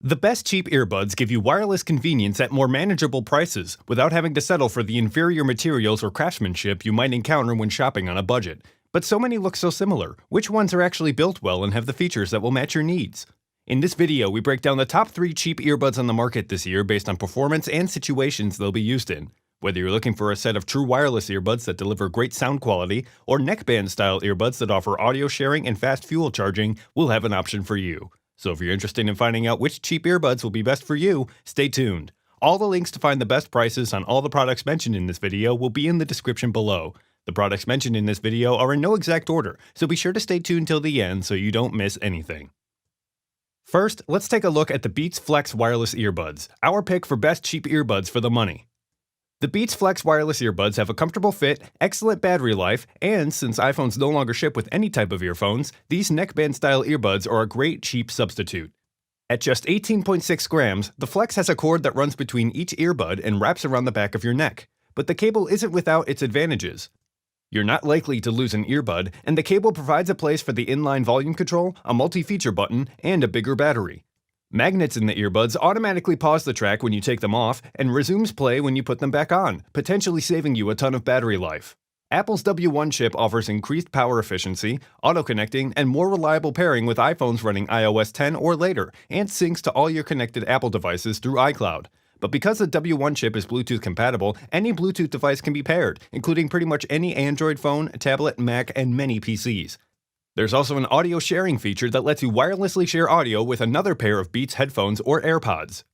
The best cheap earbuds give you wireless convenience at more manageable prices without having to settle for the inferior materials or craftsmanship you might encounter when shopping on a budget. But so many look so similar. Which ones are actually built well and have the features that will match your needs? In this video, we break down the top 3 cheap earbuds on the market this year based on performance and situations they'll be used in. Whether you're looking for a set of true wireless earbuds that deliver great sound quality, or neckband style earbuds that offer audio sharing and fast fuel charging, we'll have an option for you. So if you're interested in finding out which cheap earbuds will be best for you, stay tuned. All the links to find the best prices on all the products mentioned in this video will be in the description below. The products mentioned in this video are in no exact order, so be sure to stay tuned till the end so you don't miss anything. First, let's take a look at the Beats Flex wireless earbuds, our pick for best cheap earbuds for the money. The Beats Flex wireless earbuds have a comfortable fit, excellent battery life, and since iPhones no longer ship with any type of earphones, these neckband-style earbuds are a great cheap substitute. At just 18.6 grams, the Flex has a cord that runs between each earbud and wraps around the back of your neck. But the cable isn't without its advantages. You're not likely to lose an earbud, and the cable provides a place for the inline volume control, a multi-feature button, and a bigger battery. Magnets in the earbuds automatically pause the track when you take them off and resumes play when you put them back on, potentially saving you a ton of battery life. Apple's W1 chip offers increased power efficiency, auto-connecting, and more reliable pairing with iPhones running iOS 10 or later, and syncs to all your connected Apple devices through iCloud. But because the W1 chip is Bluetooth compatible, any Bluetooth device can be paired, including pretty much any Android phone, tablet, Mac, and many PCs. There's also an audio sharing feature that lets you wirelessly share audio with another pair of Beats headphones or AirPods.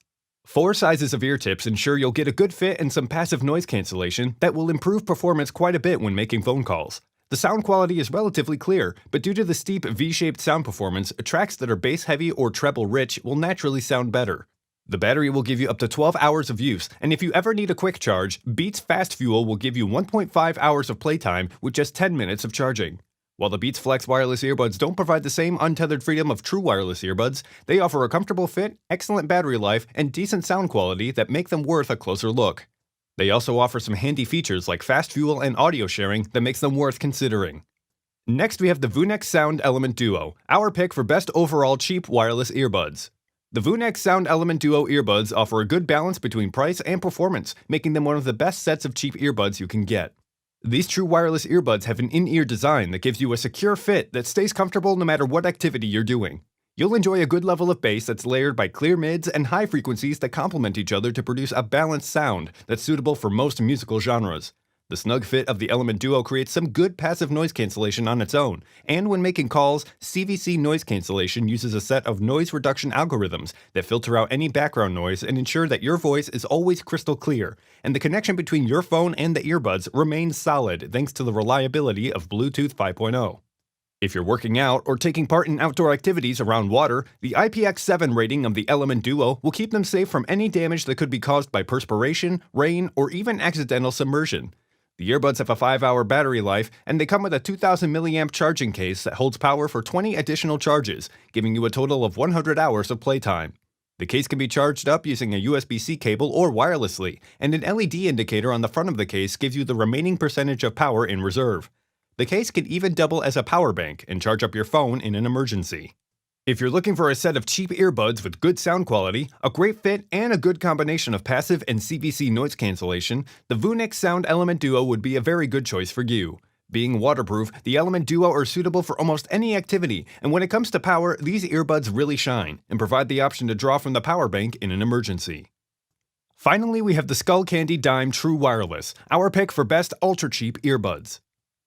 4 sizes of ear tips ensure you'll get a good fit and some passive noise cancellation that will improve performance quite a bit when making phone calls. The sound quality is relatively clear, but due to the steep V-shaped sound performance, tracks that are bass-heavy or treble-rich will naturally sound better. The battery will give you up to 12 hours of use, and if you ever need a quick charge, Beats Fast Fuel will give you 1.5 hours of playtime with just 10 minutes of charging. While the Beats Flex wireless earbuds don't provide the same untethered freedom of true wireless earbuds, they offer a comfortable fit, excellent battery life, and decent sound quality that make them worth a closer look. They also offer some handy features like fast fuel and audio sharing that makes them worth considering. Next, we have the Voonex Sound Element Duo, our pick for best overall cheap wireless earbuds. The Voonex Sound Element Duo earbuds offer a good balance between price and performance, making them one of the best sets of cheap earbuds you can get. These true wireless earbuds have an in-ear design that gives you a secure fit that stays comfortable no matter what activity you're doing. You'll enjoy a good level of bass that's layered by clear mids and high frequencies that complement each other to produce a balanced sound that's suitable for most musical genres. The snug fit of the Element Duo creates some good passive noise cancellation on its own, and when making calls, CVC noise cancellation uses a set of noise reduction algorithms that filter out any background noise and ensure that your voice is always crystal clear, and the connection between your phone and the earbuds remains solid thanks to the reliability of Bluetooth 5.0. If you're working out or taking part in outdoor activities around water, the IPX7 rating of the Element Duo will keep them safe from any damage that could be caused by perspiration, rain, or even accidental submersion. The earbuds have a 5-hour battery life, and they come with a 2000 mAh charging case that holds power for 20 additional charges, giving you a total of 100 hours of playtime. The case can be charged up using a USB-C cable or wirelessly, and an LED indicator on the front of the case gives you the remaining percentage of power in reserve. The case can even double as a power bank and charge up your phone in an emergency. If you're looking for a set of cheap earbuds with good sound quality, a great fit, and a good combination of passive and CVC noise cancellation, the Voonex Sound Element Duo would be a very good choice for you. Being waterproof, the Element Duo are suitable for almost any activity, and when it comes to power, these earbuds really shine and provide the option to draw from the power bank in an emergency. Finally, we have the Skullcandy Dime True Wireless, our pick for best ultra-cheap earbuds.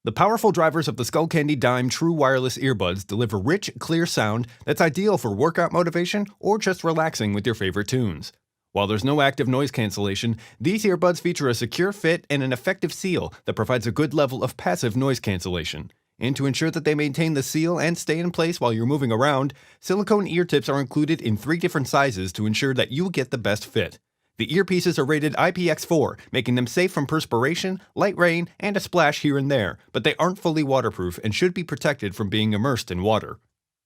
The powerful drivers of the Skullcandy Dime True Wireless earbuds deliver rich, clear sound that's ideal for workout motivation or just relaxing with your favorite tunes. While there's no active noise cancellation, these earbuds feature a secure fit and an effective seal that provides a good level of passive noise cancellation. And to ensure that they maintain the seal and stay in place while you're moving around, silicone ear tips are included in 3 different sizes to ensure that you get the best fit. The earpieces are rated IPX4, making them safe from perspiration, light rain, and a splash here and there, but they aren't fully waterproof and should be protected from being immersed in water.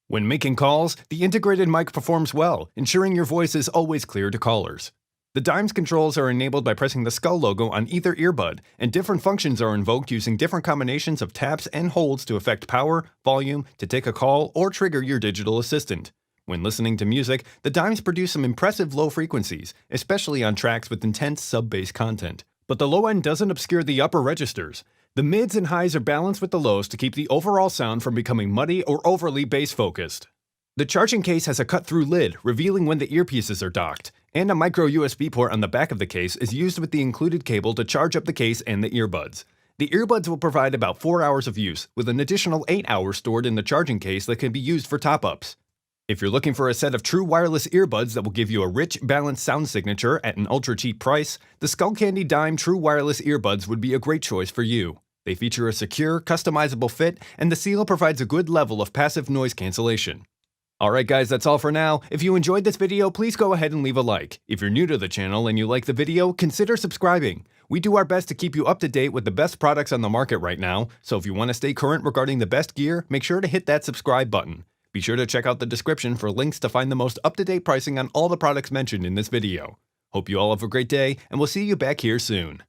When making calls, the integrated mic performs well, ensuring your voice is always clear to callers. The Dime's controls are enabled by pressing the skull logo on either earbud, and different functions are invoked using different combinations of taps and holds to affect power, volume, to take a call, or trigger your digital assistant. When listening to music, the dimes produce some impressive low frequencies, especially on tracks with intense sub-bass content. But the low end doesn't obscure the upper registers. The mids and highs are balanced with the lows to keep the overall sound from becoming muddy or overly bass-focused. The charging case has a cut-through lid, revealing when the earpieces are docked, and a micro USB port on the back of the case is used with the included cable to charge up the case and the earbuds. The earbuds will provide about 4 hours of use, with an additional 8 hours stored in the charging case that can be used for top-ups. If you're looking for a set of true wireless earbuds that will give you a rich, balanced sound signature at an ultra-cheap price, the Skullcandy Dime True Wireless Earbuds would be a great choice for you. They feature a secure, customizable fit, and the seal provides a good level of passive noise cancellation. Alright guys, that's all for now. If you enjoyed this video, please go ahead and leave a like. If you're new to the channel and you like the video, consider subscribing. We do our best to keep you up to date with the best products on the market right now, so if you want to stay current regarding the best gear, make sure to hit that subscribe button. Be sure to check out the description for links to find the most up-to-date pricing on all the products mentioned in this video. Hope you all have a great day, and we'll see you back here soon.